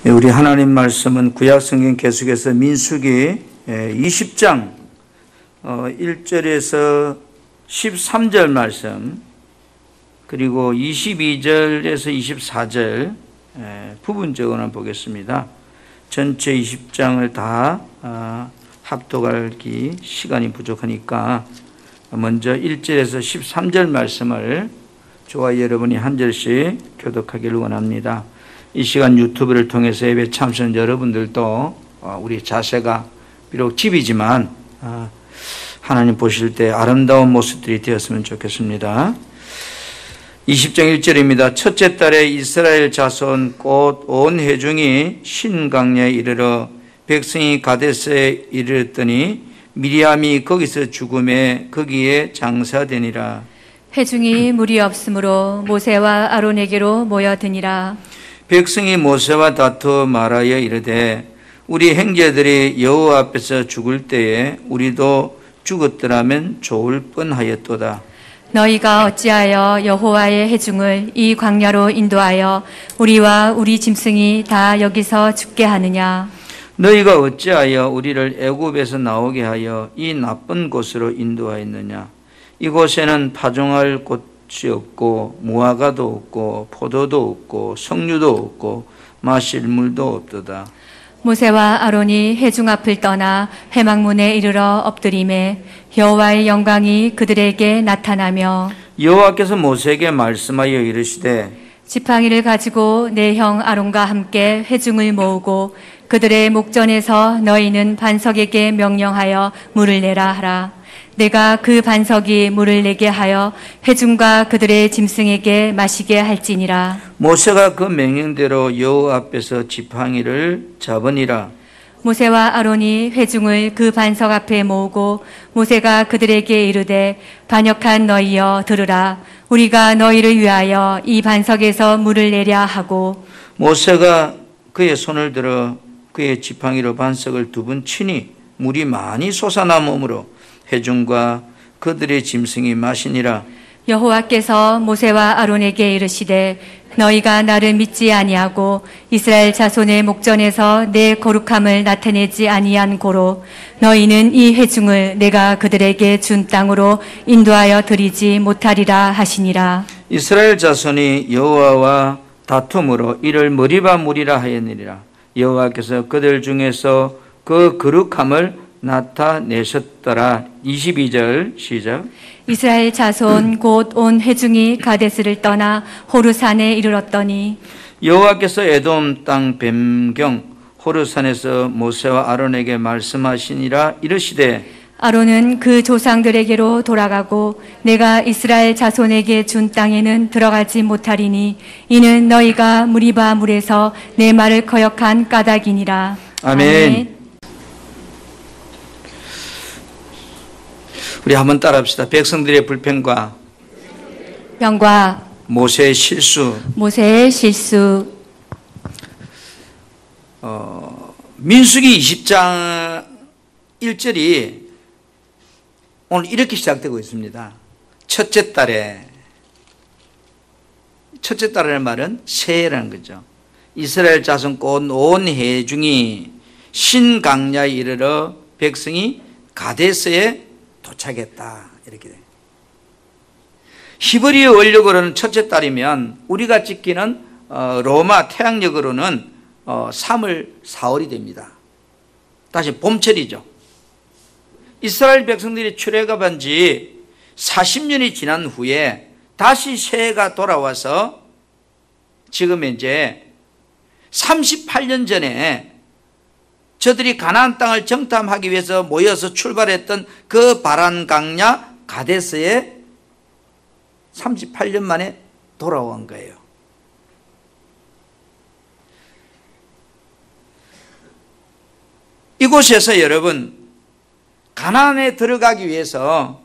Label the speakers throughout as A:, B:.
A: 우리 하나님 말씀은 구약성경 계속해서 민수기 20장 1절에서 13절 말씀, 그리고 22절에서 24절 부분적으로 보겠습니다. 전체 20장을 다 합독하기 시간이 부족하니까 먼저 1절에서 13절 말씀을 저와 여러분이 한 절씩 교독하기를 원합니다. 이 시간 유튜브를 통해서 예배 참석한 여러분들도 우리 자세가 비록 집이지만 하나님 보실 때 아름다운 모습들이 되었으면 좋겠습니다. 20장 1절입니다. 첫째 달에 이스라엘 자손 곧 온 회중이 신강야에 이르러 백성이 가데스에 이르렀더니 미리암이 거기서 죽음에 거기에 장사되니라.
B: 회중이 무리 없으므로 모세와 아론에게로 모여드니라.
A: 백성이 모세와 다투어 말하여 이르되 우리 형제들이 여호와 앞에서 죽을 때에 우리도 죽었더라면 좋을 뻔하였도다.
B: 너희가 어찌하여 여호와의 회중을 이 광야로 인도하여 우리와 우리 짐승이 다 여기서 죽게 하느냐.
A: 너희가 어찌하여 우리를 애굽에서 나오게 하여 이 나쁜 곳으로 인도하였느냐. 이곳에는 파종할 곳이 없고 무화과도 없고 포도도 없고 석류도 없고 마실 물도 없도다.
B: 모세와 아론이 회중 앞을 떠나 회막문에 이르러 엎드리매 여호와의 영광이 그들에게 나타나며
A: 여호와께서 모세에게 말씀하여 이르시되
B: 지팡이를 가지고 내 형 아론과 함께 회중을 모으고 그들의 목전에서 너희는 반석에게 명령하여 물을 내라 하라. 내가 그 반석이 물을 내게 하여 회중과 그들의 짐승에게 마시게 할지니라.
A: 모세가 그 명령대로 여호와 앞에서 지팡이를 잡으니라.
B: 모세와 아론이 회중을 그 반석 앞에 모으고 모세가 그들에게 이르되 반역한 너희여 들으라. 우리가 너희를 위하여 이 반석에서 물을 내랴 하고
A: 모세가 그의 손을 들어 그의 지팡이로 반석을 두 번 치니 물이 많이 솟아나므로 회중과 그들의 짐승이 마시니라.
B: 여호와께서 모세와 아론에게 이르시되 너희가 나를 믿지 아니하고 이스라엘 자손의 목전에서 내 거룩함을 나타내지 아니한 고로 너희는 이 회중을 내가 그들에게 준 땅으로 인도하여 드리지 못하리라 하시니라.
A: 이스라엘 자손이 여호와와 다툼으로 이를 머리바 물이라 하였느니라. 여호와께서 그들 중에서 그 거룩함을 나타내셨더라. 22절 시작.
B: 이스라엘 자손 곧 온 회중이 가데스를 떠나 호르산에 이르렀더니
A: 여호와께서 에돔 땅 뱀경 호르산에서 모세와 아론에게 말씀하시니라. 이르시되
B: 아론은 그 조상들에게로 돌아가고 내가 이스라엘 자손에게 준 땅에는 들어가지 못하리니 이는 너희가 무리바 물에서 내 말을 거역한 까닭이니라.
A: 아멘. 우리 한번 따라합시다. 백성들의 불평과
B: 병과
A: 모세의 실수.
B: 모세의 실수.
A: 민수기 20장 1절이 오늘 이렇게 시작되고 있습니다. 첫째 달에. 첫째 달이라는 말은 새해라는 거죠. 이스라엘 자손 곧 온 회중이 신강야에 이르러 백성이 가데스에 도착했다. 이렇게 돼. 히브리어 원력으로는 첫째 달이면 우리가 지키는 로마 태양력으로는 3월, 4월이 됩니다. 다시 봄철이죠. 이스라엘 백성들이 출애굽한 지 40년이 지난 후에 다시 새해가 돌아와서 지금 이제 38년 전에 저들이 가나안 땅을 정탐하기 위해서 모여서 출발했던 그 바란 강야 가데스에 38년 만에 돌아온 거예요. 이곳에서 여러분 가나안에 들어가기 위해서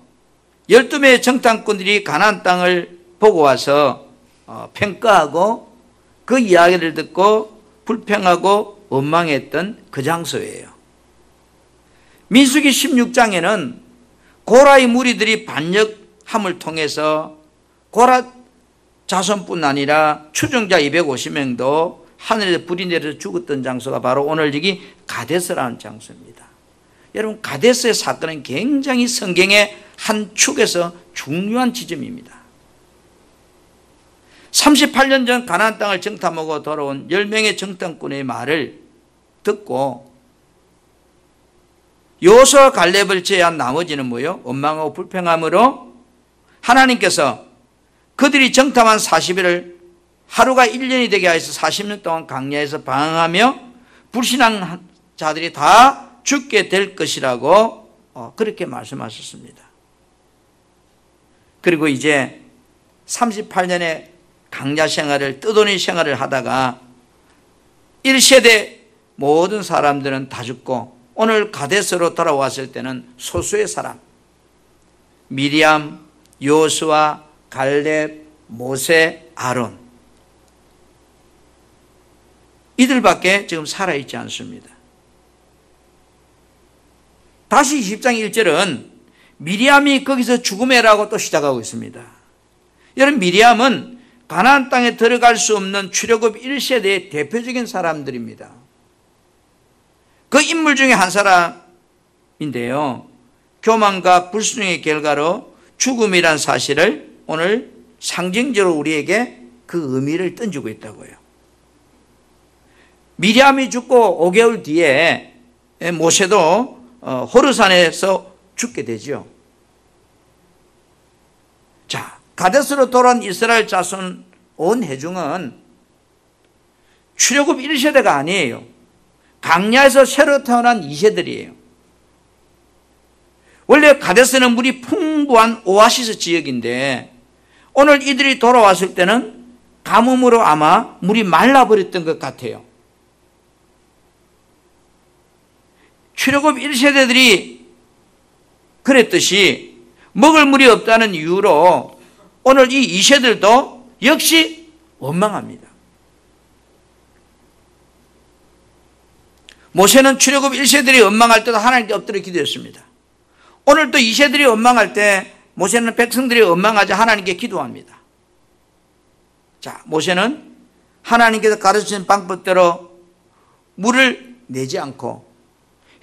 A: 12명의 정탐꾼들이 가나안 땅을 보고 와서 평가하고 그 이야기를 듣고 불평하고 원망했던 그 장소예요. 민수기 16장에는 고라의 무리들이 반역함을 통해서 고라 자손뿐 아니라 추종자 250명도 하늘에서 불이 내려서 죽었던 장소가 바로 오늘 여기 가데스라는 장소입니다. 여러분, 가데스의 사건은 굉장히 성경의 한 축에서 중요한 지점입니다. 38년 전 가나안 땅을 정탐하고 돌아온 10명의 정탐꾼의 말을 듣고 여호수아와 갈렙을 제외한 나머지는 뭐요? 원망하고 불평함으로 하나님께서 그들이 정탐한 40일을 하루가 1년이 되게 하여서 40년 동안 광야에서 방황하며 불신앙 자들이 다 죽게 될 것이라고 그렇게 말씀하셨습니다. 그리고 이제 38년의 광야 생활을, 뜨돈의 생활을 하다가 1세대 모든 사람들은 다 죽고 오늘 가데스로 돌아왔을 때는 소수의 사람, 미리암, 여호수아, 갈렙, 모세, 아론, 이들밖에 지금 살아있지 않습니다. 다시 20장 1절은 미리암이 거기서 죽음해라고 또 시작하고 있습니다. 여러분, 미리암은 가나안 땅에 들어갈 수 없는 출애굽 1세대의 대표적인 사람들입니다. 그 인물 중에 한 사람인데요, 교만과 불순종의 결과로 죽음이란 사실을 오늘 상징적으로 우리에게 그 의미를 던지고 있다고요. 미리암이 죽고 5개월 뒤에 모세도 호르산에서 죽게 되죠. 자, 가데스로 돌아온 이스라엘 자손 온 회중은 출애굽 1세대가 아니에요. 광야에서 새로 태어난 2세들이에요. 원래 가데스는 물이 풍부한 오아시스 지역인데 오늘 이들이 돌아왔을 때는 가뭄으로 아마 물이 말라버렸던 것 같아요. 출애굽 1세대들이 그랬듯이 먹을 물이 없다는 이유로 오늘 이 2세들도 역시 원망합니다. 모세는 출애굽 1세들이 원망할 때도 하나님께 엎드려 기도했습니다. 오늘 또 2세들이 원망할 때 모세는 백성들이 원망하자 하나님께 기도합니다. 자, 모세는 하나님께서 가르치신 방법대로 물을 내지 않고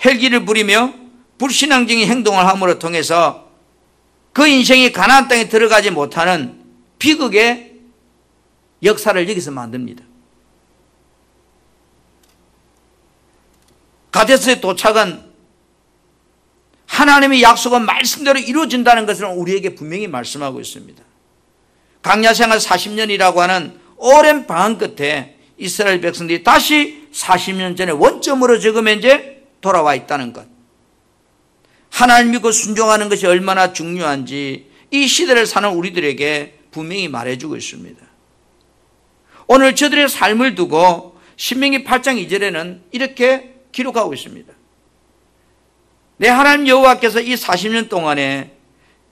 A: 헬기를 부리며 불신앙적인 행동을 함으로 통해서 그 인생이 가나안 땅에 들어가지 못하는 비극의 역사를 여기서 만듭니다. 가데스의 도착은 하나님의 약속은 말씀대로 이루어진다는 것을 우리에게 분명히 말씀하고 있습니다. 광야 생활 40년이라고 하는 오랜 방황 끝에 이스라엘 백성들이 다시 40년 전에 원점으로 지금 이제 돌아와 있다는 것, 하나님 믿고 순종하는 것이 얼마나 중요한지 이 시대를 사는 우리들에게 분명히 말해주고 있습니다. 오늘 저들의 삶을 두고 신명기 8장 2절에는 이렇게 기록하고 있습니다. 내 하나님 여호와께서 이 40년 동안에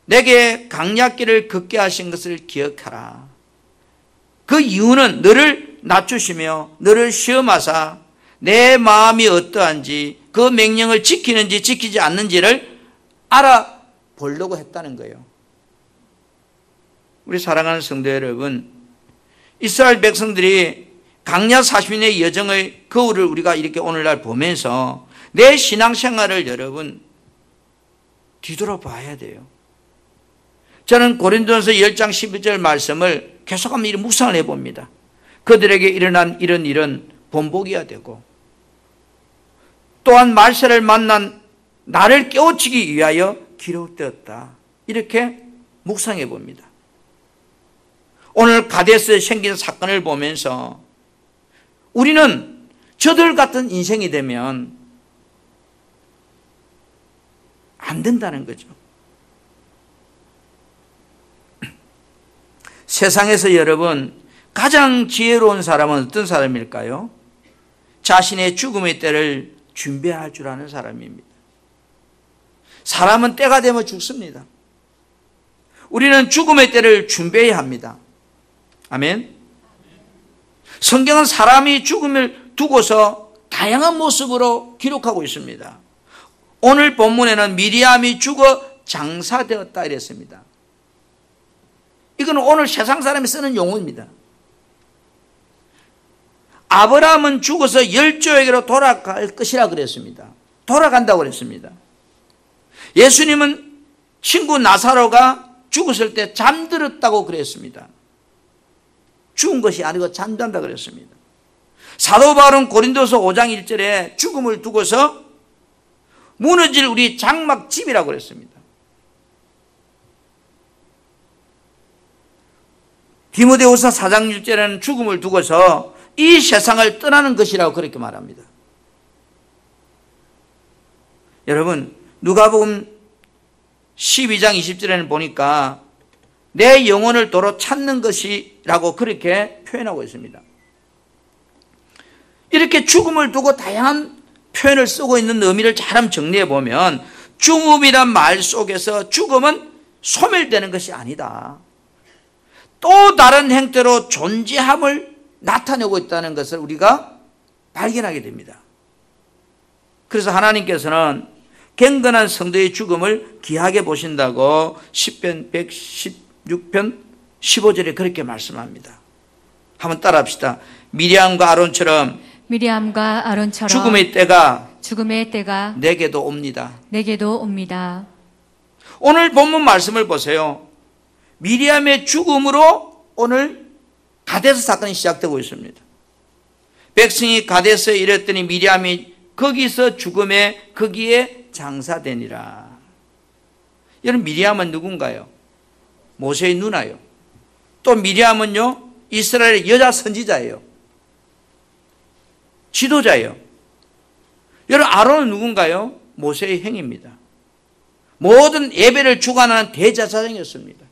A: 내게 광야길을 걷게 하신 것을 기억하라. 그 이유는 너를 낮추시며 너를 시험하사 내 마음이 어떠한지 그 명령을 지키는지 지키지 않는지를 알아보려고 했다는 거예요. 우리 사랑하는 성도 여러분, 이스라엘 백성들이 광야 40년의 여정의 거울을 우리가 이렇게 오늘날 보면서 내 신앙생활을 여러분 뒤돌아봐야 돼요. 저는 고린도전서 10장 12절 말씀을 계속하면 이런 묵상을 해봅니다. 그들에게 일어난 이런 일은 본보기가 되고 또한 말세를 만난 나를 깨우치기 위하여 기록되었다. 이렇게 묵상해 봅니다. 오늘 가데스에 생긴 사건을 보면서 우리는 저들 같은 인생이 되면 안 된다는 거죠. 세상에서 여러분 가장 지혜로운 사람은 어떤 사람일까요? 자신의 죽음의 때를 준비할 줄 아는 사람입니다. 사람은 때가 되면 죽습니다. 우리는 죽음의 때를 준비해야 합니다. 아멘. 성경은 사람이 죽음을 두고서 다양한 모습으로 기록하고 있습니다. 오늘 본문에는 미리암이 죽어 장사되었다 이랬습니다. 이건 오늘 세상 사람이 쓰는 용어입니다. 아브라함은 죽어서 열조에게로 돌아갈 것이라 그랬습니다. 돌아간다고 그랬습니다. 예수님은 친구 나사로가 죽었을 때 잠들었다고 그랬습니다. 죽은 것이 아니고 잠잔다 그랬습니다. 사도 바울은 고린도서 5장 1절에 죽음을 두고서 무너질 우리 장막집이라고 그랬습니다. 디모데후서 4장 1절에는 죽음을 두고서 이 세상을 떠나는 것이라고 그렇게 말합니다. 여러분, 누가복음 12장 20절에는 보니까 내 영혼을 도로 찾는 것이라고 그렇게 표현하고 있습니다. 이렇게 죽음을 두고 다양한 표현을 쓰고 있는 의미를 잘 정리해 보면 죽음이란 말 속에서 죽음은 소멸되는 것이 아니다. 또 다른 형태로 존재함을 나타내고 있다는 것을 우리가 발견하게 됩니다. 그래서 하나님께서는 경건한 성도의 죽음을 귀하게 보신다고 시편 116편 15절에 그렇게 말씀합니다. 한번 따라합시다. 미리암과 아론처럼 죽음의 때가 내게도 옵니다. 오늘 본문 말씀을 보세요. 미리암의 죽음으로 오늘 가데스 사건이 시작되고 있습니다. 백성이 가데스에 이랬더니 미리암이 거기서 거기에 장사되니라. 여러분, 미리암은 누군가요? 모세의 누나요. 또 미리암은요, 이스라엘의 여자 선지자예요. 지도자예요. 여러분, 아론은 누군가요? 모세의 형입니다. 모든 예배를 주관하는 대제사장이었습니다.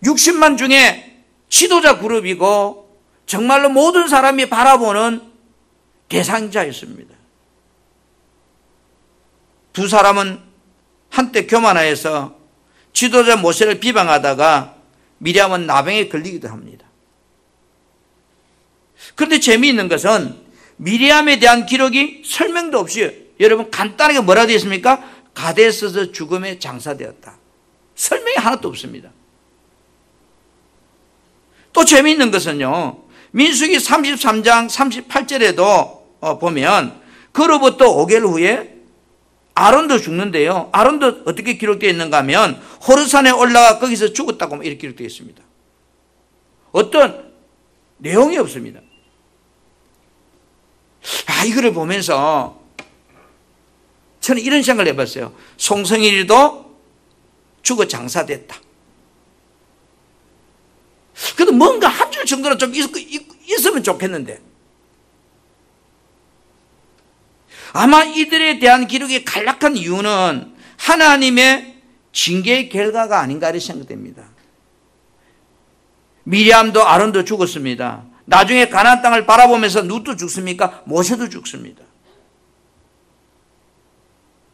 A: 60만 중에 지도자 그룹이고 정말로 모든 사람이 바라보는 대상자였습니다. 두 사람은 한때 교만하여서 지도자 모세를 비방하다가 미리암은 나병에 걸리기도 합니다. 그런데 재미있는 것은 미리암에 대한 기록이 설명도 없이 여러분 간단하게 뭐라 되어 있습니까? 가데스에서 죽음에 장사되었다. 설명이 하나도 없습니다. 또 재미있는 것은요, 민수기 33장 38절에도 보면 그로부터 5개월 후에 아론도 죽는데요. 아론도 어떻게 기록되어 있는가 하면 호르산에 올라가 거기서 죽었다고 이렇게 기록되어 있습니다. 어떤 내용이 없습니다. 이거를 보면서 저는 이런 생각을 해봤어요. 송성일도 죽어 장사됐다. 그래도 뭔가 한 줄 정도는 좀 있으면 좋겠는데 아마 이들에 대한 기록이 간략한 이유는 하나님의 징계의 결과가 아닌가 이렇게 생각됩니다. 미리암도 아론도 죽었습니다. 나중에 가나안 땅을 바라보면서 누구도 죽습니까? 모세도 죽습니다.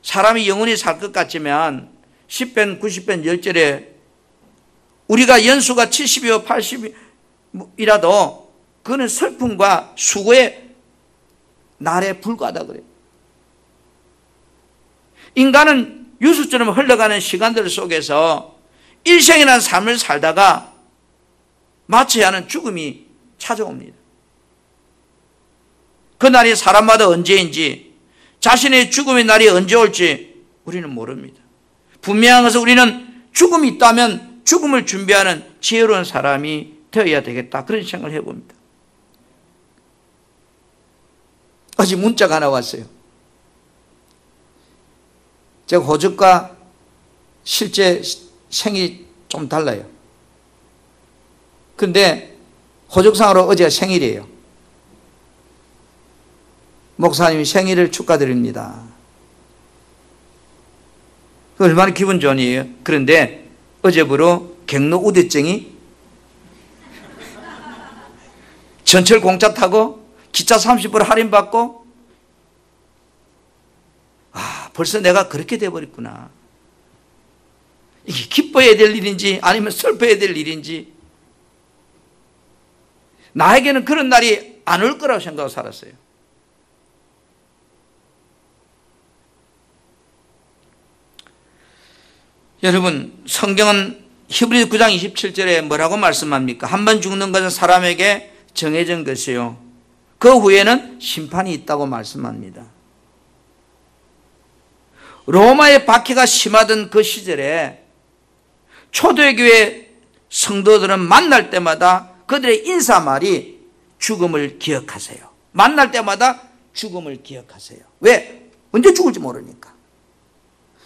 A: 사람이 영원히 살 것 같지만 10편 90편 10절에 우리가 연수가 70이요 80이라도 그거는 슬픔과 수고의 날에 불과하다 그래요. 인간은 유수처럼 흘러가는 시간들 속에서 일생이라는 삶을 살다가 마쳐야 하는 죽음이 찾아옵니다. 그날이 사람마다 언제인지 자신의 죽음의 날이 언제 올지 우리는 모릅니다. 분명한 것은 우리는 죽음이 있다면 죽음을 준비하는 지혜로운 사람이 되어야 되겠다. 그런 생각을 해봅니다. 어제 문자가 하나 왔어요. 제가 호적과 실제 생일이 좀 달라요. 근데 호적상으로 어제가 생일이에요. 목사님이 생일을 축하드립니다. 얼마나 기분 좋은 일이에요. 그런데 어제부로 경로 우대증이 전철 공짜 타고 기차 30% 할인받고 벌써 내가 그렇게 돼버렸구나. 이게 기뻐해야 될 일인지 아니면 슬퍼해야 될 일인지 나에게는 그런 날이 안 올 거라고 생각하고 살았어요. 여러분, 성경은 히브리 9장 27절에 뭐라고 말씀합니까? 한 번 죽는 것은 사람에게 정해진 것이요, 그 후에는 심판이 있다고 말씀합니다. 로마의 박해가 심하던 그 시절에 초대교회 성도들은 만날 때마다 그들의 인사말이 죽음을 기억하세요. 만날 때마다 죽음을 기억하세요. 왜? 언제 죽을지 모르니까.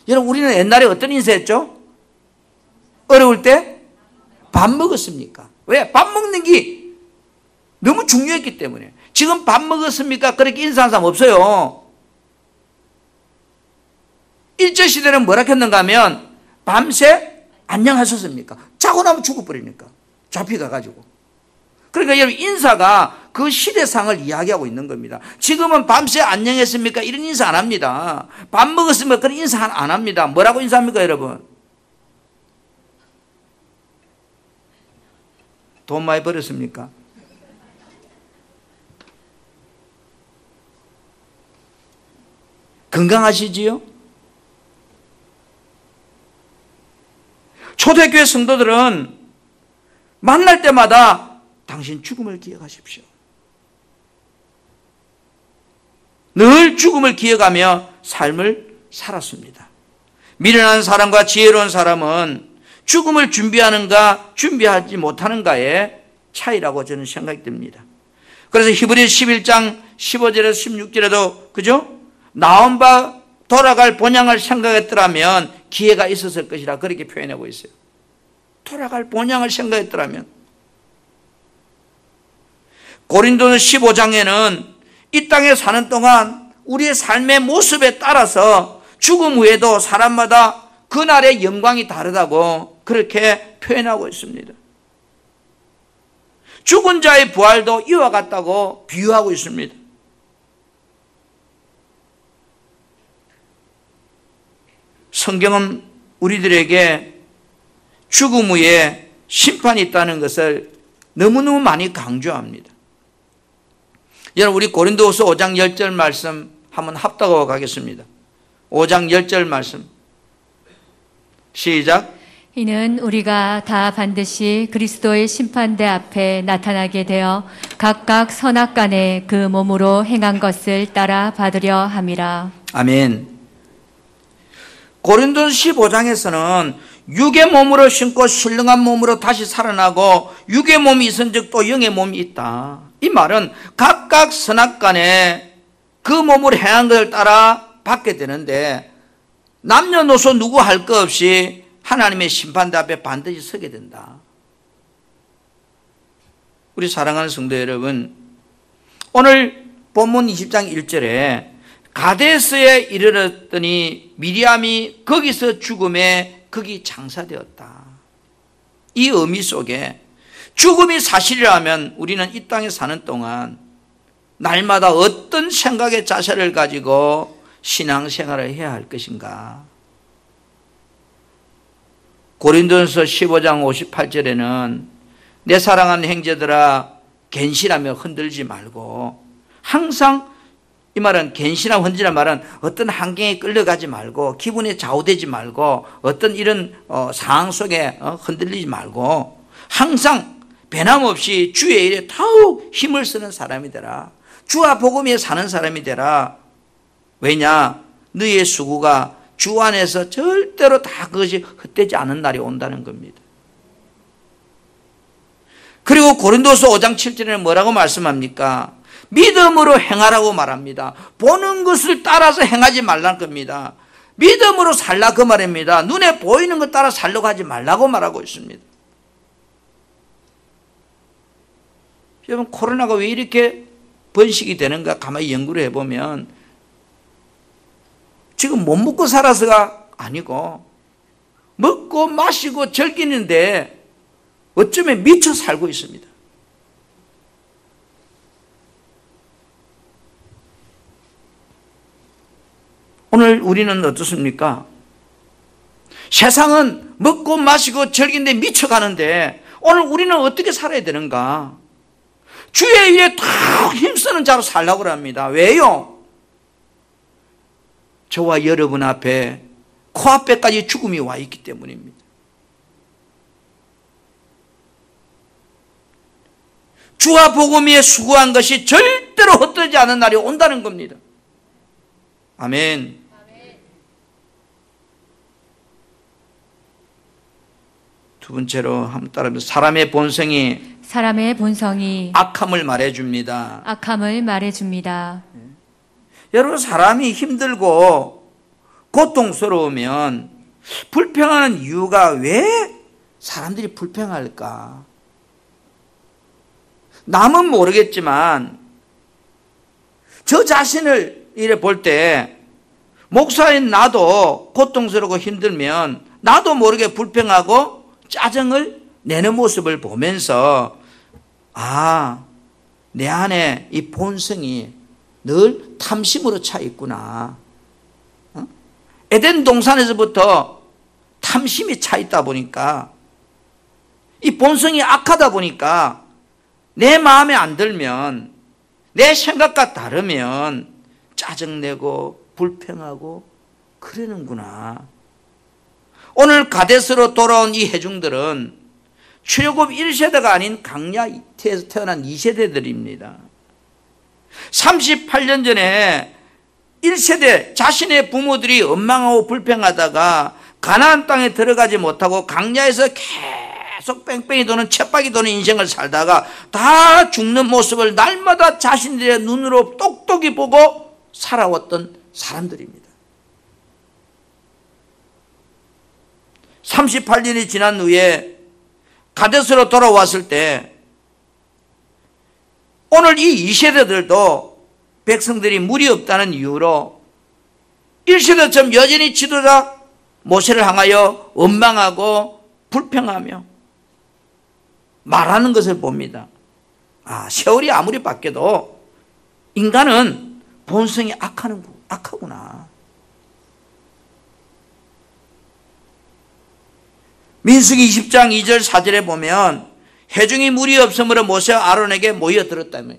A: 여러분, 우리는 옛날에 어떤 인사했죠? 어려울 때 밥 먹었습니까? 왜? 밥 먹는 게 너무 중요했기 때문에. 지금 밥 먹었습니까? 그렇게 인사한 사람 없어요. 일제시대는 뭐라 했는가 하면 밤새 안녕하셨습니까? 자고 나면 죽어버리니까. 잡혀가가지고. 그러니까 여러분, 인사가 그 시대상을 이야기하고 있는 겁니다. 지금은 밤새 안녕했습니까? 이런 인사 안 합니다. 밥 먹었습니까? 그런 인사 안 합니다. 뭐라고 인사합니까, 여러분? 돈 많이 벌었습니까? 건강하시지요? 초대교회 성도들은 만날 때마다 당신 죽음을 기억하십시오. 늘 죽음을 기억하며 삶을 살았습니다. 미련한 사람과 지혜로운 사람은 죽음을 준비하는가 준비하지 못하는가의 차이라고 저는 생각이 듭니다. 그래서 히브리 11장 15절에서 16절에도 그죠? 나온 바 돌아갈 본향을 생각했더라면 기회가 있었을 것이라 그렇게 표현하고 있어요. 돌아갈 본향을 생각했더라면. 고린도서 15장에는 이 땅에 사는 동안 우리의 삶의 모습에 따라서 죽음 후에도 사람마다 그날의 영광이 다르다고 그렇게 표현하고 있습니다. 죽은 자의 부활도 이와 같다고 비유하고 있습니다. 성경은 우리들에게 죽음 후에 심판이 있다는 것을 너무너무 많이 강조합니다. 여러분, 우리 고린도후서 5장 10절 말씀 한번 합독하고 가겠습니다. 5장 10절 말씀 시작.
B: 이는 우리가 다 반드시 그리스도의 심판대 앞에 나타나게 되어 각각 선악간에 그 몸으로 행한 것을 따라 받으려 함이라.
A: 아멘. 고린도서 15장에서는 육의 몸으로 신고 신령한 몸으로 다시 살아나고 육의 몸이 있은 즉 또 영의 몸이 있다. 이 말은 각각 선악간에 그 몸으로 행한 것을 따라 받게 되는데 남녀노소 누구 할 것 없이 하나님의 심판대 앞에 반드시 서게 된다. 우리 사랑하는 성도 여러분, 오늘 본문 20장 1절에 가데스에 이르렀더니 미리암이 거기서 죽음에 거기 장사되었다. 이 의미 속에 죽음이 사실이라면 우리는 이 땅에 사는 동안 날마다 어떤 생각의 자세를 가지고 신앙생활을 해야 할 것인가? 고린도전서 15장 58절에는 내 사랑하는 형제들아 갠시라며 흔들지 말고, 항상 이 말은 갠시나 흔들이란 말은 어떤 환경에 끌려가지 말고 기분에 좌우되지 말고 어떤 이런 상황 속에 흔들리지 말고 항상 변함없이 주의 일에 더욱 힘을 쓰는 사람이 되라. 주와 복음에 사는 사람이 되라. 왜냐? 너의 수고가 주 안에서 절대로 다 그것이 헛되지 않은 날이 온다는 겁니다. 그리고 고린도서 5장 7절에는 뭐라고 말씀합니까? 믿음으로 행하라고 말합니다. 보는 것을 따라서 행하지 말라는 겁니다. 믿음으로 살라 그 말입니다. 눈에 보이는 것 따라 살려고 하지 말라고 말하고 있습니다. 여러분, 코로나가 왜 이렇게 번식이 되는가 가만히 연구를 해보면 지금 못 먹고 살아서가 아니고 먹고 마시고 즐기는데 어쩌면 미쳐 살고 있습니다. 오늘 우리는 어떻습니까? 세상은 먹고 마시고 즐기는데 미쳐가는데 오늘 우리는 어떻게 살아야 되는가? 주의 일에 다 힘쓰는 자로 살라고 합니다. 왜요? 저와 여러분 앞에 코앞에까지 죽음이 와 있기 때문입니다. 주와 복음 위에 수고한 것이 절대로 헛되지 않은 날이 온다는 겁니다. 아멘. 두 번째로 한번 따라해보세요. 사람의 본성이 악함을 말해줍니다.
B: 악함을 말해줍니다.
A: 여러분, 사람이 힘들고 고통스러우면 불평하는 이유가 왜 사람들이 불평할까? 남은 모르겠지만 저 자신을 이래 볼 때 목사인 나도 고통스럽고 힘들면 나도 모르게 불평하고 짜증을 내는 모습을 보면서 내 안에 이 본성이 늘 탐심으로 차 있구나. 에덴 동산에서부터 탐심이 차 있다 보니까 이 본성이 악하다 보니까 내 마음에 안 들면 내 생각과 다르면 짜증내고 불평하고 그러는구나. 오늘 가데스로 돌아온 이 회중들은 출애굽 1세대가 아닌 강야에서 태어난 2세대들입니다. 38년 전에 1세대 자신의 부모들이 원망하고 불평하다가 가나안 땅에 들어가지 못하고 강야에서 계속 뺑뺑이 도는 쳇바퀴 도는 인생을 살다가 다 죽는 모습을 날마다 자신들의 눈으로 똑똑히 보고 살아왔던 사람들입니다. 38년이 지난 후에 가데스로 돌아왔을 때 오늘 이 2세대들도 백성들이 물이 없다는 이유로 1세대처럼 여전히 지도자 모세를 향하여 원망하고 불평하며 말하는 것을 봅니다. 세월이 아무리 바뀌어도 인간은 본성이 악하구나. 민수기 20장 2절 4절에 보면 회중이 물이 없으므로 모세와 아론에게 모여들었다며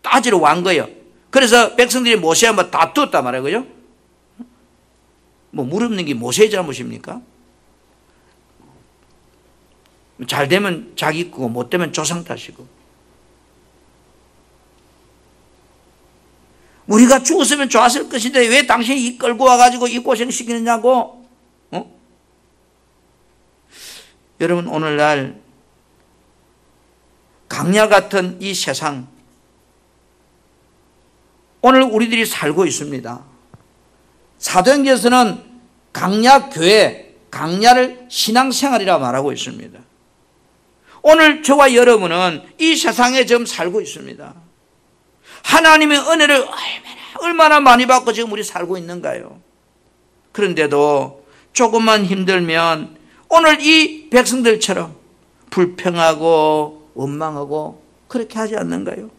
A: 따지러 완 거예요. 그래서 백성들이 모세와 다투었단 말이에요. 그죠? 물 없는 게 모세의 잘못입니까? 잘 되면 자기 거고 못 되면 조상 탓이고. 우리가 죽었으면 좋았을 것인데 왜 당신이 이 끌고 와가지고 이 고생시키느냐고. 여러분, 오늘날 강야 같은 이 세상, 오늘 우리들이 살고 있습니다. 사도행전에서는 강야교회, 강야를 신앙생활이라 말하고 있습니다. 오늘 저와 여러분은 이 세상에 지금 살고 있습니다. 하나님의 은혜를 얼마나 많이 받고 지금 우리 살고 있는가요? 그런데도 조금만 힘들면 오늘 이 백성들처럼 불평하고 원망하고 그렇게 하지 않는가요?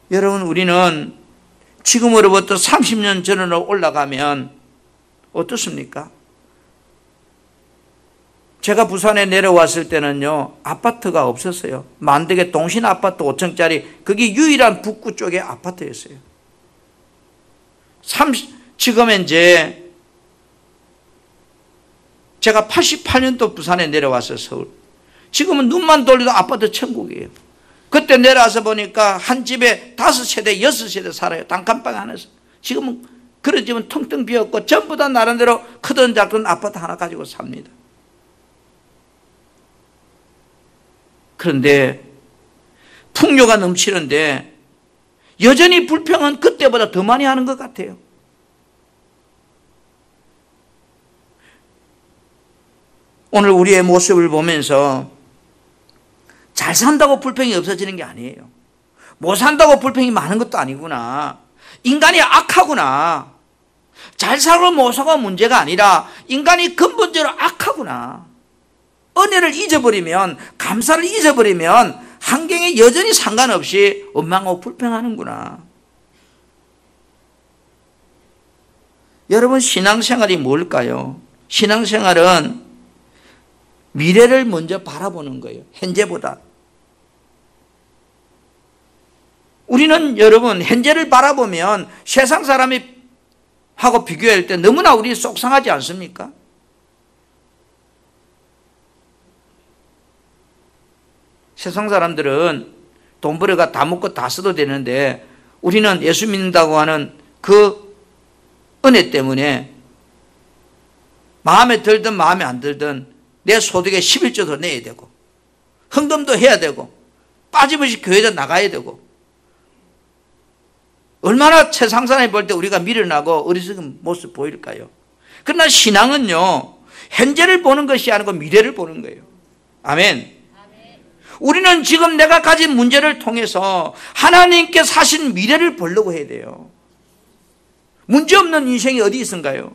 A: 여러분, 우리는 지금으로부터 30년 전으로 올라가면 어떻습니까? 제가 부산에 내려왔을 때는요, 아파트가 없었어요. 만덕의 동신 아파트 5층짜리, 그게 유일한 북구 쪽의 아파트였어요. 지금은 이제 제가 88년도 부산에 내려와서 서울. 지금은 눈만 돌려도 아파트 천국이에요. 그때 내려와서 보니까 한 집에 5세대, 6세대 살아요. 단칸방 안에서. 지금은 그런 집은 텅텅 비었고 전부 다 나름대로 크든 작든 아파트 하나 가지고 삽니다. 그런데 풍요가 넘치는데 여전히 불평은 그때보다 더 많이 하는 것 같아요. 오늘 우리의 모습을 보면서 잘 산다고 불평이 없어지는 게 아니에요. 못 산다고 불평이 많은 것도 아니구나. 인간이 악하구나. 잘 살고 못 살고가 문제가 아니라 인간이 근본적으로 악하구나. 은혜를 잊어버리면, 감사를 잊어버리면 환경에 여전히 상관없이 원망하고 불평하는구나. 여러분, 신앙생활이 뭘까요? 신앙생활은 미래를 먼저 바라보는 거예요. 현재보다. 우리는 여러분, 현재를 바라보면 세상 사람이 하고 비교할 때 너무나 우리 속상하지 않습니까? 세상 사람들은 돈 벌어가 다 먹고 다 써도 되는데 우리는 예수 믿는다고 하는 그 은혜 때문에 마음에 들든 마음에 안 들든 내 소득의 11조도 내야 되고 헌금도 해야 되고 빠짐없이 교회도 나가야 되고 얼마나 세상 사람이 볼 때 우리가 미련하고 어리석은 모습 보일까요? 그러나 신앙은요, 현재를 보는 것이 아니고 미래를 보는 거예요. 아멘. 우리는 지금 내가 가진 문제를 통해서 하나님께서 하신 미래를 보려고 해야 돼요. 문제없는 인생이 어디 있은가요?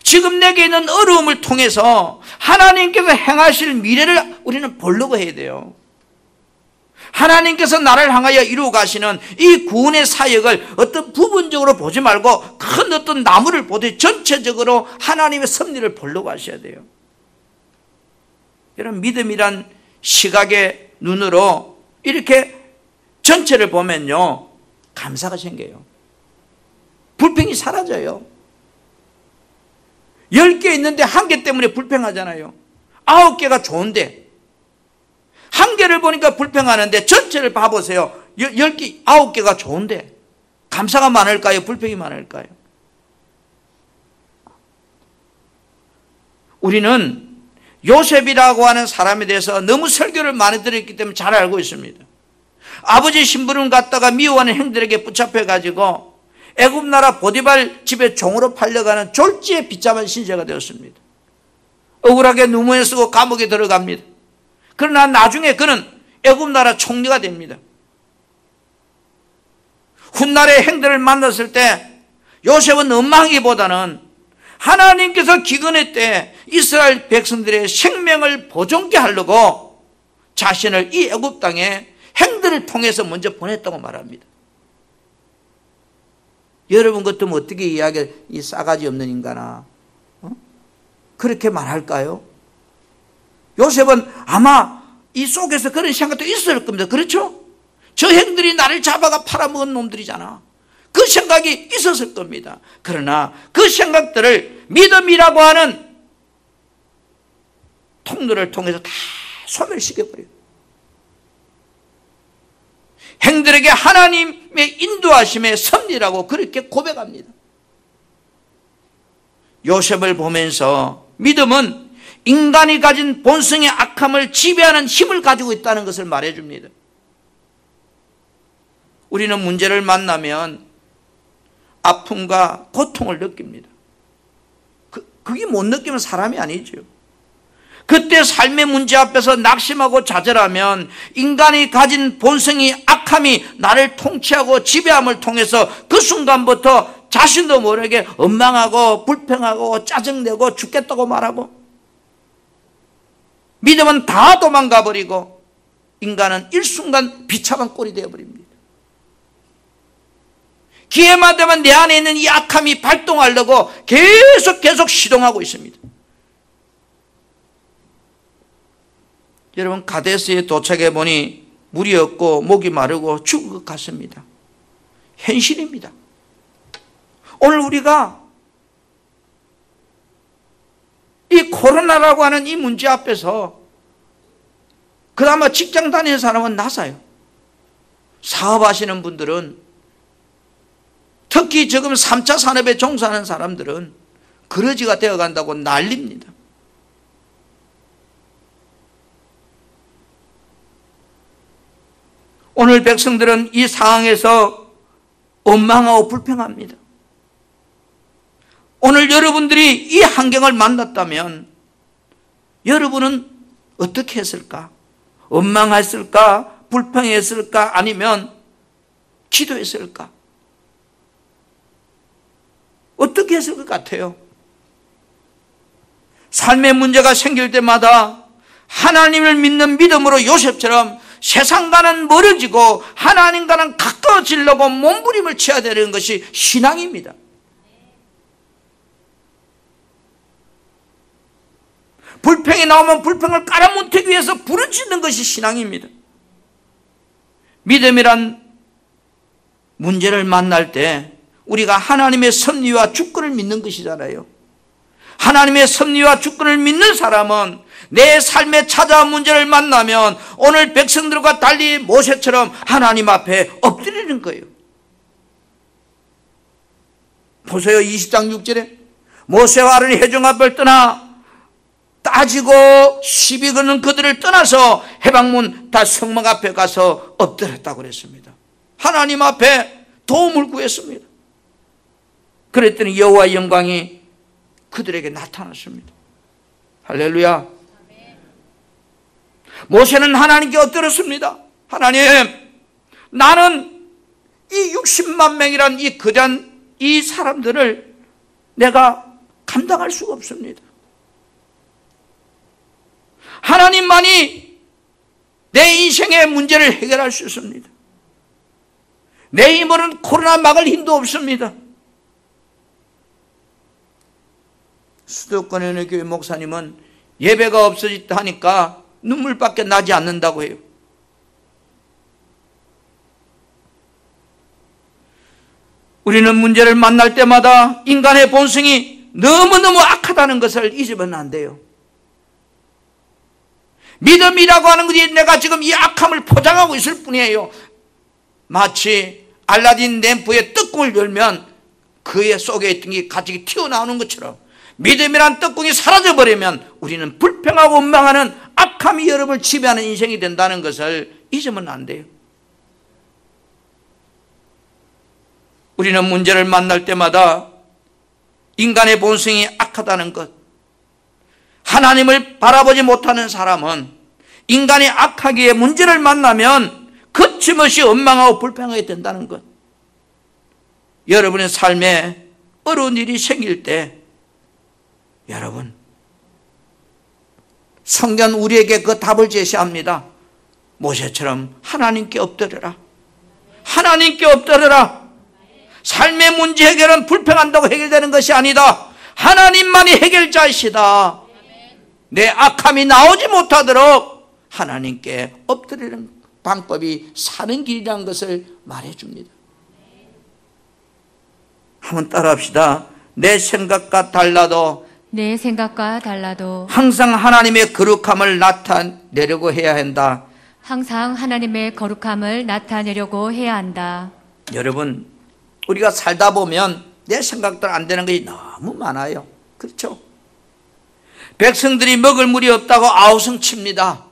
A: 지금 내게 있는 어려움을 통해서 하나님께서 행하실 미래를 우리는 보려고 해야 돼요. 하나님께서 나를 향하여 이루어 가시는 이 구원의 사역을 어떤 부분적으로 보지 말고 큰 어떤 나무를 보듯 전체적으로 하나님의 섭리를 보려고 하셔야 돼요. 이런 믿음이란 시각의 눈으로 이렇게 전체를 보면요, 감사가 생겨요. 불평이 사라져요. 10개 있는데 1개 때문에 불평하잖아요. 9개가 좋은데 1개를 보니까 불평하는데 전체를 봐보세요. 10개, 9개가 좋은데 감사가 많을까요? 불평이 많을까요? 우리는 요셉이라고 하는 사람에 대해서 너무 설교를 많이 들었기 때문에 잘 알고 있습니다. 아버지 심부름 갔다가 미워하는 형들에게 붙잡혀가지고 애굽 나라 보디발 집에 종으로 팔려가는 졸지에 비참한 신세가 되었습니다. 억울하게 누문에 쓰고 감옥에 들어갑니다. 그러나 나중에 그는 애굽 나라 총리가 됩니다. 훗날에 형들을 만났을 때 요셉은 엉망이보다는 하나님께서 기근의 때 이스라엘 백성들의 생명을 보존케 하려고 자신을 이 애굽 땅에 형들을 통해서 먼저 보냈다고 말합니다. 여러분 같으면 어떻게 이야기를, 이 싸가지 없는 인간아, 그렇게 말할까요? 요셉은 아마 이 속에서 그런 생각도 있을 겁니다. 그렇죠? 저 형들이 나를 잡아가 팔아먹은 놈들이잖아. 그 생각이 있었을 겁니다. 그러나 그 생각들을 믿음이라고 하는 통로를 통해서 다 소멸시켜버려요. 형들에게 하나님의 인도하심의 섭리라고 그렇게 고백합니다. 요셉을 보면서 믿음은 인간이 가진 본성의 악함을 지배하는 힘을 가지고 있다는 것을 말해줍니다. 우리는 문제를 만나면 아픔과 고통을 느낍니다. 그게 못 느끼면 사람이 아니죠. 그때 삶의 문제 앞에서 낙심하고 좌절하면 인간이 가진 본성이 악함이 나를 통치하고 지배함을 통해서 그 순간부터 자신도 모르게 원망하고 불평하고 짜증내고 죽겠다고 말하고 믿음은 다 도망가 버리고 인간은 일순간 비참한 꼴이 되어버립니다. 기회만 되면 내 안에 있는 이 악함이 발동하려고 계속 시동하고 있습니다. 여러분, 가데스에 도착해 보니 물이 없고 목이 마르고 죽을 것 같습니다. 현실입니다. 오늘 우리가 이 코로나라고 하는 이 문제 앞에서 그나마 직장 다니는 사람은 나사요. 사업하시는 분들은, 특히 지금 3차 산업에 종사하는 사람들은 그러지가 되어간다고 난립니다. 오늘 백성들은 이 상황에서 원망하고 불평합니다. 오늘 여러분들이 이 환경을 만났다면 여러분은 어떻게 했을까? 원망했을까? 불평했을까? 아니면 기도했을까? 어떻게 했을 것 같아요? 삶의 문제가 생길 때마다 하나님을 믿는 믿음으로 요셉처럼 세상과는 멀어지고 하나님과는 가까워지려고 몸부림을 쳐야 되는 것이 신앙입니다. 불평이 나오면 불평을 깔아뭉개기 위해서 부르짖는 것이 신앙입니다. 믿음이란 문제를 만날 때 우리가 하나님의 섭리와 주권을 믿는 것이잖아요. 하나님의 섭리와 주권을 믿는 사람은 내 삶에 찾아온 문제를 만나면 오늘 백성들과 달리 모세처럼 하나님 앞에 엎드리는 거예요. 보세요. 20장 6절에 모세와 아론이 회중 앞을 떠나 따지고 시비 거는 그들을 떠나서 해방문 다 성막 앞에 가서 엎드렸다고 그랬습니다. 하나님 앞에 도움을 구했습니다. 그랬더니 여호와의 영광이 그들에게 나타났습니다. 할렐루야. 모세는 하나님께 엎드렸습니다. 하나님, 나는 이 60만 명이란 이 거대한 이 사람들을 내가 감당할 수가 없습니다. 하나님만이 내 인생의 문제를 해결할 수 있습니다. 내 힘으로는 코로나 막을 힘도 없습니다. 수도권의 어느 교회 목사님은 예배가 없어졌다 하니까 눈물밖에 나지 않는다고 해요. 우리는 문제를 만날 때마다 인간의 본성이 너무너무 악하다는 것을 잊으면 안 돼요. 믿음이라고 하는 것이 내가 지금 이 악함을 포장하고 있을 뿐이에요. 마치 알라딘 램프의 뚜껑을 열면 그의 속에 있던 게 가지고 튀어나오는 것처럼 믿음이란 뚜껑이 사라져버리면 우리는 불평하고 원망하는 악함이 여러분을 지배하는 인생이 된다는 것을 잊으면 안 돼요. 우리는 문제를 만날 때마다 인간의 본성이 악하다는 것, 하나님을 바라보지 못하는 사람은 인간이 악하기에 문제를 만나면 거침없이 원망하고 불평하게 된다는 것. 여러분의 삶에 어려운 일이 생길 때 여러분, 성경 우리에게 그 답을 제시합니다. 모세처럼 하나님께 엎드려라. 하나님께 엎드려라. 삶의 문제 해결은 불평한다고 해결되는 것이 아니다. 하나님만이 해결자이시다. 내 악함이 나오지 못하도록 하나님께 엎드리는 방법이 사는 길이라는 것을 말해줍니다. 한번 따라합시다. 내 생각과 달라도 항상 하나님의 거룩함을 나타내려고 해야 한다.
B: 항상 하나님의 거룩함을 나타내려고 해야 한다.
A: 여러분, 우리가 살다 보면 내 생각대로 안 되는 것이 너무 많아요. 그렇죠? 백성들이 먹을 물이 없다고 아우성칩니다.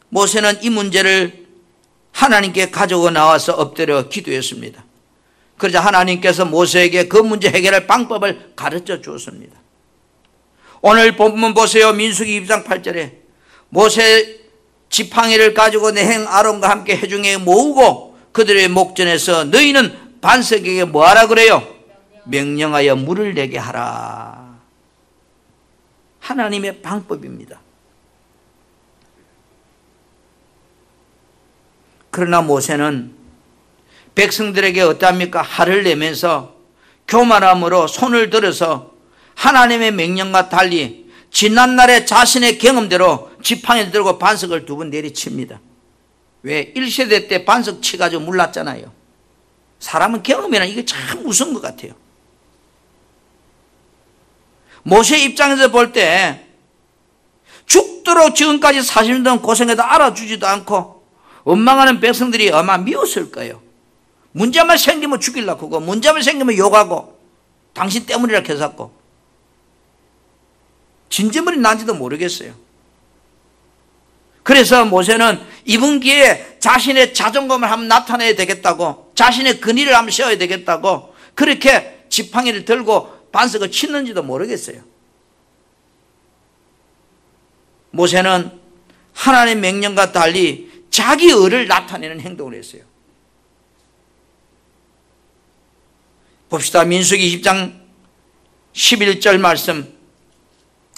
A: 모세는 이 문제를 하나님께 가지고 나와서 엎드려 기도했습니다. 그러자 하나님께서 모세에게 그 문제 해결할 방법을 가르쳐 주었습니다. 오늘 본문 보세요. 민수기 2장 8절에 모세 지팡이를 가지고 내행 아론과 함께 회중에 모으고 그들의 목전에서 너희는 반석에게 뭐하라 그래요? 명령하여 물을 내게 하라. 하나님의 방법입니다. 그러나 모세는 백성들에게 어떠합니까? 화를 내면서 교만함으로 손을 들어서 하나님의 명령과 달리 지난날의 자신의 경험대로 지팡이를 들고 반석을 2번 내리칩니다. 왜? 1세대 때 반석 치가지고 몰랐잖아요. 사람은 경험이란 이게 참 무서운 것 같아요. 모세 입장에서 볼 때 죽도록 지금까지 40년 동안 고생해도 알아주지도 않고 원망하는 백성들이 아마 미웠을 거예요. 문제만 생기면 죽이려고 하고 문제만 생기면 욕하고 당신 때문이라 해서고 진저머리 난지도 모르겠어요. 그래서 모세는 이번 기회에 자신의 자존감을 한번 나타내야 되겠다고, 자신의 근위를 한번 세워야 되겠다고 그렇게 지팡이를 들고 반석을 치는지도 모르겠어요. 모세는 하나님의 명령과 달리 자기 의를 나타내는 행동을 했어요. 봅시다. 민수기 20장 11절 말씀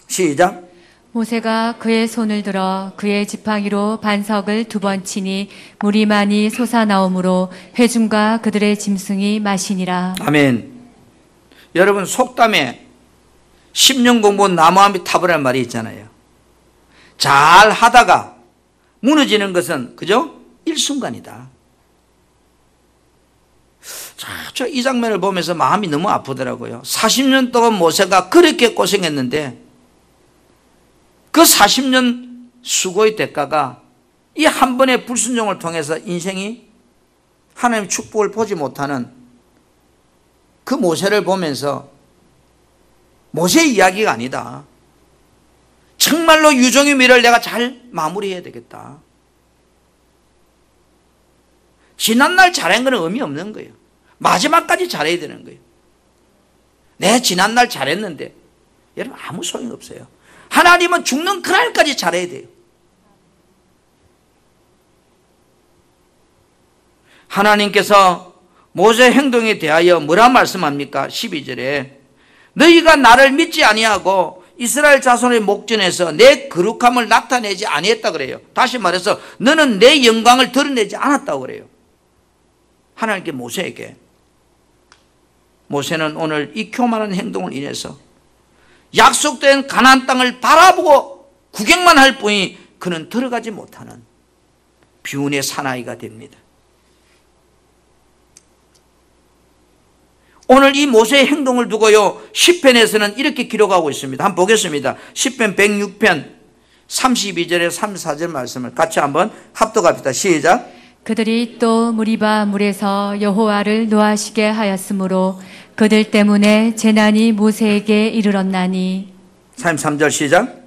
A: 시작.
B: 모세가 그의 손을 들어 그의 지팡이로 반석을 2번 치니 물이 많이 솟아나오므로 회중과 그들의 짐승이 마시니라.
A: 아멘. 여러분 속담에 10년 공부한 나무함이 탑이라는 말이 있잖아요. 잘 하다가 무너지는 것은 그죠? 일순간이다. 저 이 장면을 보면서 마음이 너무 아프더라고요. 40년 동안 모세가 그렇게 고생했는데 그 40년 수고의 대가가 이 한 번의 불순종을 통해서 인생이 하나님의 축복을 보지 못하는 그 모세를 보면서 모세의 이야기가 아니다. 정말로 유종의 미를 내가 잘 마무리해야 되겠다. 지난날 잘한 건 의미 없는 거예요. 마지막까지 잘해야 되는 거예요. 내 지난날 잘했는데 여러분 아무 소용이 없어요. 하나님은 죽는 그날까지 잘해야 돼요. 하나님께서 모세의 행동에 대하여 뭐라 말씀합니까? 12절에 너희가 나를 믿지 아니하고 이스라엘 자손의 목전에서 내 거룩함을 나타내지 아니했다 그래요. 다시 말해서 너는 내 영광을 드러내지 않았다고 그래요. 하나님께 모세에게. 모세는 오늘 이 교만한 행동을 인해서 약속된 가나안 땅을 바라보고 구경만 할 뿐이 그는 들어가지 못하는 비운의 사나이가 됩니다. 오늘 이 모세의 행동을 두고요 시편에서는 이렇게 기록하고 있습니다. 한번 보겠습니다. 시편 106편 32절에 34절 말씀을 같이 한번 합독합시다. 시작.
B: 그들이 또 무리바 물에서 여호와를 노하시게 하였으므로 그들 때문에 재난이 모세에게 이르렀나니.
A: 33절 시작.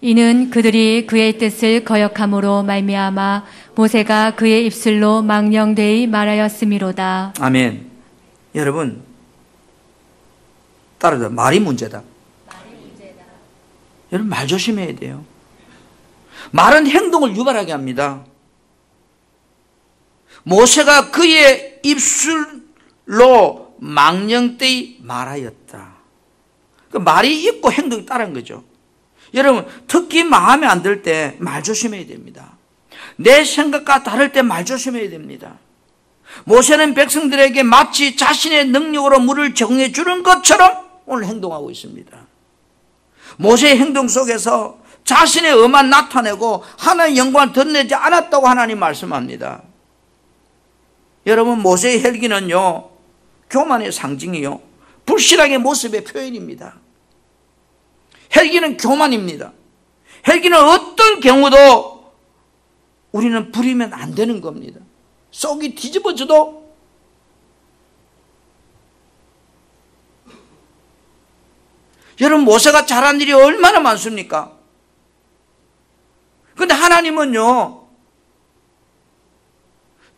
B: 이는 그들이 그의 뜻을 거역함으로 말미암아 모세가 그의 입술로 망령되이 말하였음이로다.
A: 아멘. 여러분 따라서 말이 문제다. 여러분 말 조심해야 돼요. 말은 행동을 유발하게 합니다. 모세가 그의 입술로 망령되이 말하였다. 그 말이 있고 행동이 따른 거죠. 여러분 특히 마음에 안 들 때 말 조심해야 됩니다. 내 생각과 다를 때 말 조심해야 됩니다. 모세는 백성들에게 마치 자신의 능력으로 물을 정해 주는 것처럼 오늘 행동하고 있습니다. 모세의 행동 속에서 자신의 엄만 나타내고 하나님의 영광을 드러내지 않았다고 하나님 말씀합니다. 여러분 모세의 헬기는요 교만의 상징이요 불신앙의 모습의 표현입니다. 헬기는 교만입니다. 헬기는 어떤 경우도 우리는 부리면 안 되는 겁니다. 속이 뒤집어져도 여러분 모세가 잘한 일이 얼마나 많습니까? 그런데 하나님은요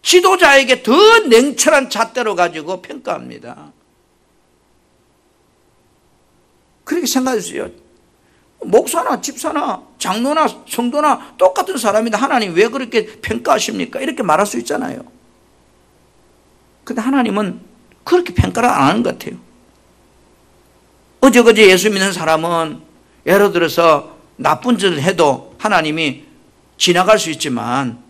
A: 지도자에게 더 냉철한 잣대로 가지고 평가합니다. 그렇게 생각했어요. 목사나 집사나 장로나 성도나 똑같은 사람인데 하나님 왜 그렇게 평가하십니까? 이렇게 말할 수 있잖아요. 그런데 하나님은 그렇게 평가를 안 하는 것 같아요. 어제그제 예수 믿는 사람은 예를 들어서 나쁜 짓을 해도 하나님이 지나갈 수 있지만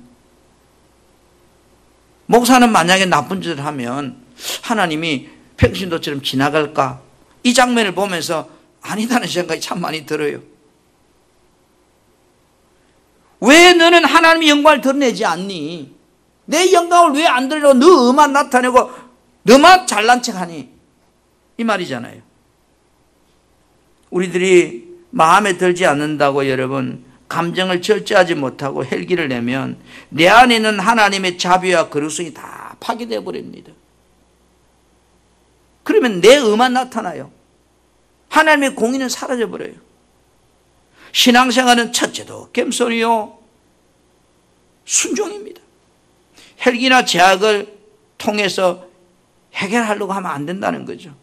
A: 목사는 만약에 나쁜 짓을 하면 하나님이 평신도처럼 지나갈까? 이 장면을 보면서 아니다는 생각이 참 많이 들어요. 왜 너는 하나님의 영광을 드러내지 않니? 내 영광을 왜 안 드러내고 너만 나타내고 너만 잘난 척하니? 이 말이잖아요. 우리들이 마음에 들지 않는다고 여러분 감정을 절제하지 못하고 헬기를 내면 내 안에 있는 하나님의 자비와 거룩성이 다 파괴되어 버립니다. 그러면 내 의만 나타나요. 하나님의 공의는 사라져 버려요. 신앙생활은 첫째도 겸손이요 순종입니다. 헬기나 제약을 통해서 해결하려고 하면 안 된다는 거죠.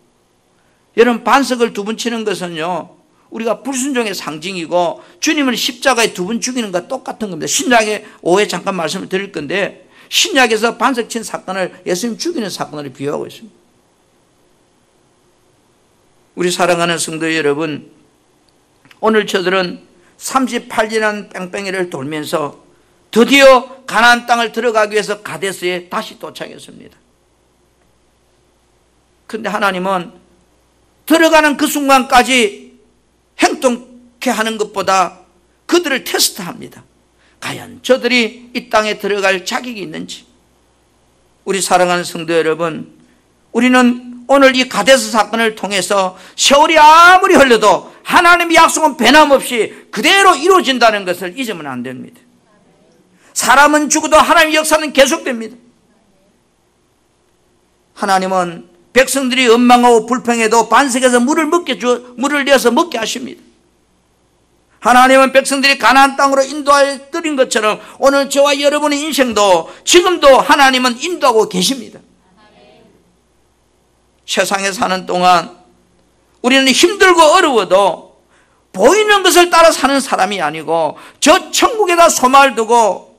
A: 여러분 반석을 두 번 치는 것은요 우리가 불순종의 상징이고 주님을 십자가에 두 번 죽이는 것과 똑같은 겁니다. 신약의 오해 잠깐 말씀을 드릴 건데 신약에서 반석 친 사건을 예수님 죽이는 사건으로 비유하고 있습니다. 우리 사랑하는 성도 여러분, 오늘 저들은 38년한 뺑뺑이를 돌면서 드디어 가나안 땅을 들어가기 위해서 가데스에 다시 도착했습니다. 그런데 하나님은 들어가는 그 순간까지 행동케 하는 것보다 그들을 테스트합니다. 과연 저들이 이 땅에 들어갈 자격이 있는지, 우리 사랑하는 성도 여러분, 우리는 오늘 이 가데스 사건을 통해서 세월이 아무리 흘러도 하나님의 약속은 변함없이 그대로 이루어진다는 것을 잊으면 안 됩니다. 사람은 죽어도 하나님의 역사는 계속됩니다. 하나님은 백성들이 원망하고 불평해도 반석에서 물을 내어서 먹게 하십니다. 하나님은 백성들이 가나안 땅으로 인도하여 드린 것처럼 오늘 저와 여러분의 인생도 지금도 하나님은 인도하고 계십니다. 세상에 사는 동안 우리는 힘들고 어려워도 보이는 것을 따라 사는 사람이 아니고 저 천국에다 소망을 두고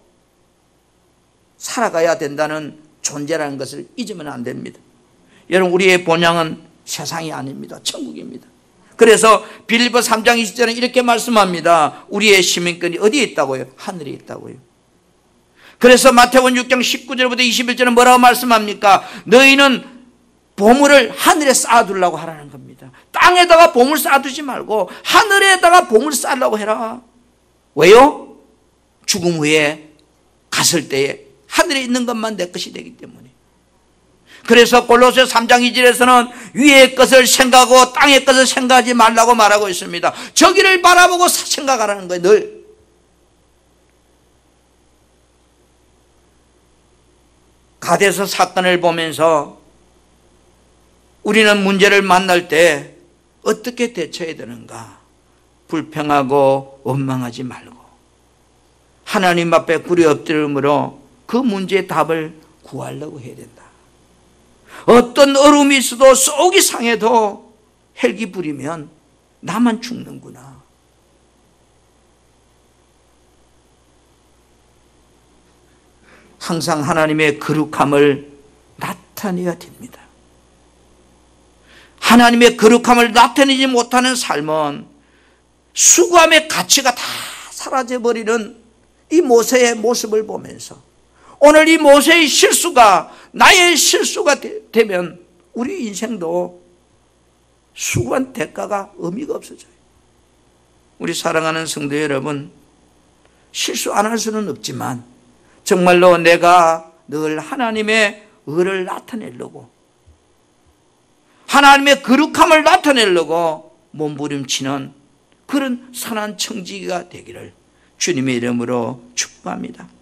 A: 살아가야 된다는 존재라는 것을 잊으면 안 됩니다. 여러분, 우리의 본향은 세상이 아닙니다. 천국입니다. 그래서 빌립보 3장 20절은 이렇게 말씀합니다. 우리의 시민권이 어디에 있다고요? 하늘에 있다고요. 그래서 마태복음 6장 19절부터 21절은 뭐라고 말씀합니까? 너희는 보물을 하늘에 쌓아두려고 하라는 겁니다. 땅에다가 보물 쌓아두지 말고 하늘에다가 보물 쌓으려고 해라. 왜요? 죽음 후에 갔을 때에 하늘에 있는 것만 내 것이 되기 때문에. 그래서 골로새 3장 2절에서는 위의 것을 생각하고 땅의 것을 생각하지 말라고 말하고 있습니다. 저기를 바라보고 생각하라는 거예요. 늘. 가데스 사건을 보면서 우리는 문제를 만날 때 어떻게 대처해야 되는가? 불평하고 원망하지 말고 하나님 앞에 굴에 엎드림으로 그 문제의 답을 구하려고 해야 된다. 어떤 어려움이 있어도 속이 상해도 헬기 부리면 나만 죽는구나. 항상 하나님의 거룩함을 나타내야 됩니다. 하나님의 거룩함을 나타내지 못하는 삶은 수고함의 가치가 다 사라져버리는 이 모세의 모습을 보면서 오늘 이 모세의 실수가 나의 실수가 되면 우리 인생도 수고한 대가가 의미가 없어져요. 우리 사랑하는 성도 여러분, 실수 안 할 수는 없지만 정말로 내가 늘 하나님의 의를 나타내려고 하나님의 거룩함을 나타내려고 몸부림치는 그런 선한 청지기가 되기를 주님의 이름으로 축복합니다.